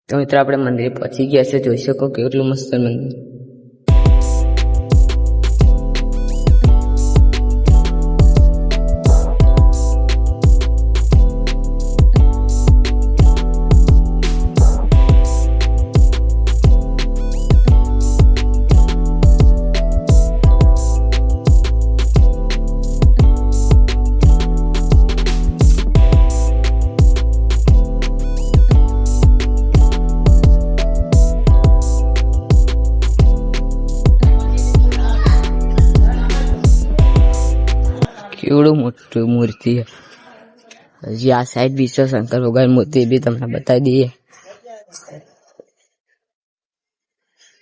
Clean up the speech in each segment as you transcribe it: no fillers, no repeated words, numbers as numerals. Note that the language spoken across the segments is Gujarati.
તો મિત્રો આપણે મંદિરે પહોંચી ગયા છે, જોઈ શકો કેટલું મસ્ત મંદિર. કેવડું મોટું મૂર્તિ. હજી આ સાઈડ બી છે શંકર ભગવાન મૂર્તિ, બી તમને બતાવી દઈએ.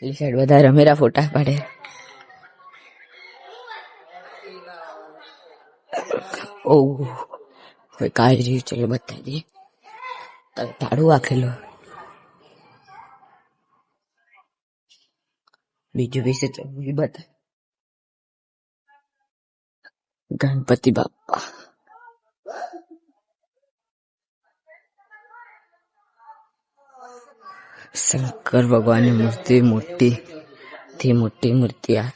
એ સાઈડ બધા રમેરા ફોટા પાડે. ઓહ કાળી, ચલો બતાવી દઈએ. તાળું વાખેલો. બીજું વિશે બતા. ગણપતિ બાપા, શંકર ભગવાનની મૂર્તિ મોટી થી મોટી મૂર્તિ. આ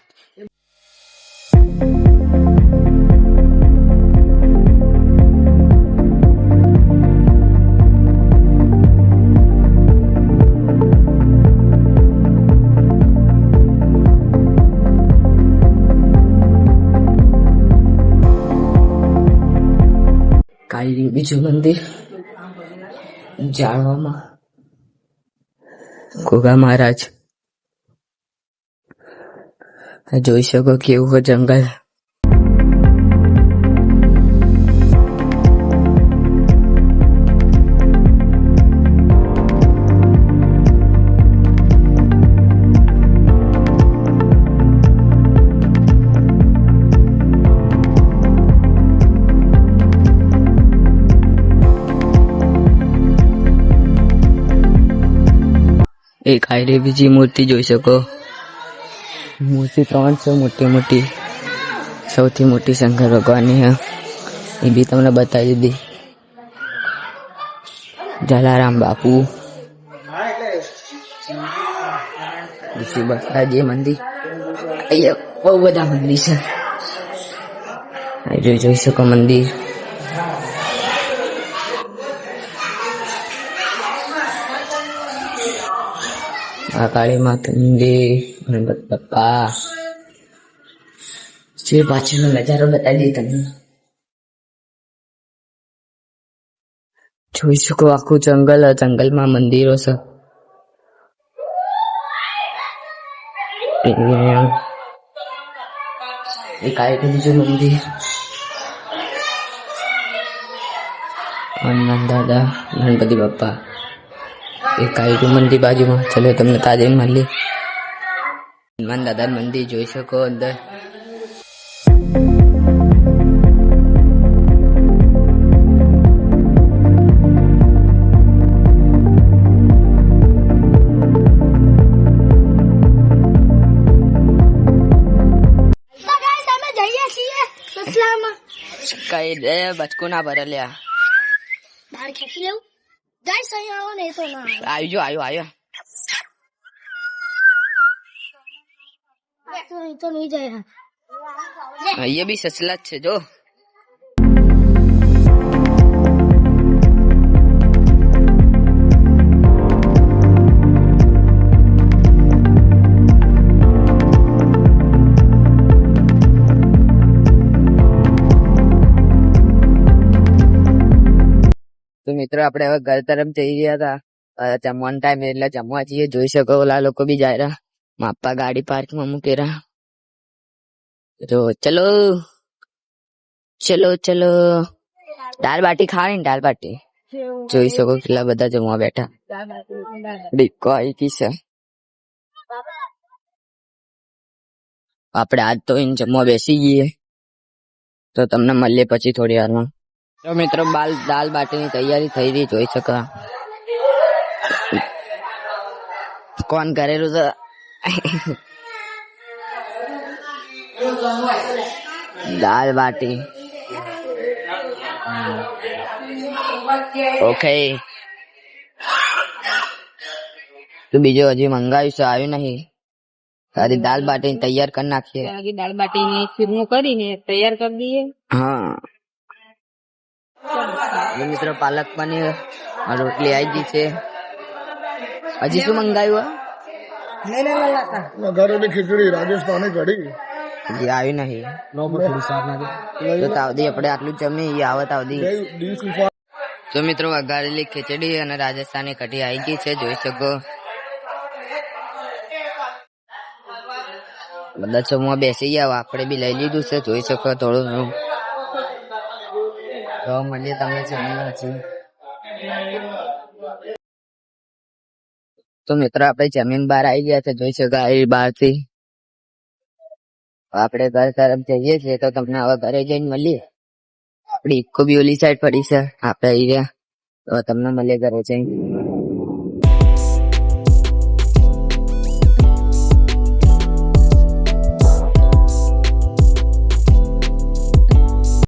કાળી. બીજું મંદિર જાળવામાં ગોગા મહારાજ. જોઈ શકો કેવું જંગલ. એક આઈડી બીજી મૂર્તિ જોઈ શકો. મૂર્તિ 3 છે મોટી મોટી. સૌથી મોટી શંકર ભગવાનની હે, એ બી તમને બતાવી દીધી. જલારામ બાપુ. બીજું બતાજે મંદિર. અહીંયા બહુ બધા મંદિર છે. જોઈ શકો મંદિર. આ કાળી માતા મંદિર, ગણપતિ બાપા. જે પાછળનો નજારો બતાવી દઈએ તમને. જોઈ શકો આખું જંગલ, જંગલમાં મંદિરો છે. એક આ બીજું મંદિર. હનુમાન દાદા, ગણપતિ બાપા. એક આયુ મંદિર બાજુમાં. ચલો તમને તાજે મળી. હનુમાન દાદા મંદિર જોઈ શકો અંદર. કઈ દે બચકો ના ભરે લ્યા. બહાર ખેંચી લેવું. ગાઈસ અહીં આવો ને તો ના આવ્યો. તો નહીં જાય. અહીંયા બી સસલા જ છે જો. તો મિત્રો આપણે હવે ઘર તરફ જઈ રહ્યા હતા. જમવાનો ટાઈમ એટલે જમવા જઈએ. જોઈ શકો ઓલા લોકો બી જાય રહ્યા. માપા ગાડી પાર્કમાં મૂકી રહ્યા. તો ચલો દાલ બાટી ખાવાની. દાલ બાટી જોઈ શકો કેટલા બધા જમવા બેઠા. બીકો આવી છે. આપણે આજ તો જમવા બેસી ગઈએ. તો તમને મળીએ પછી થોડી વારમાં. તો મિત્રો દાલ બાટીની તૈયારી થઈ રહી, જોઈ શકો. કોણ કરેલું છે? દાલ બાટી. ઓકે તો બીજું હજી મંગાવ્યું છે, આવ્યું નહીં. ખાલી દાલ બાટી તૈયાર કરી નાખીએ. આगे दाल बाटी ने चूरमो કરીને તૈયાર કરી દઈએ. હા એ મિત્રો પાલક પનીર આ રોટલી આવી ગઈ છે. હજી શું મંગાવ્યું? વઘારેલી ખીચડી, રાજસ્થાની કઢી. હજી આવ્યું નહીં. તો તાવદી આપણે આટલું જમી આવે તાવદી. તો મિત્રો વઘારેલી ખીચડી અને રાજસ્થાની કઢી આવી ગઈ છે, જોઈ શકો. બધા જમવા બેસી ગયા, આપણે બી લઈ લીધું છે, જોઈ શકો. થોડું ઘણું તો મળીએ તમે જમીને પછી. તો મિત્રો આપણે જમીન બહાર આવી ગયા છે, જોઈ શકો. આવી બહાર થી આપણે ઘર તરફ જઈએ છીએ, તો તમને હવે ઘરે જઈને મળીએ. આપડી ઇકો બી ઓલી સાઈડ પડી છે, આપણે આવી રહ્યા તો તમને મળીએ ઘરે જઈને.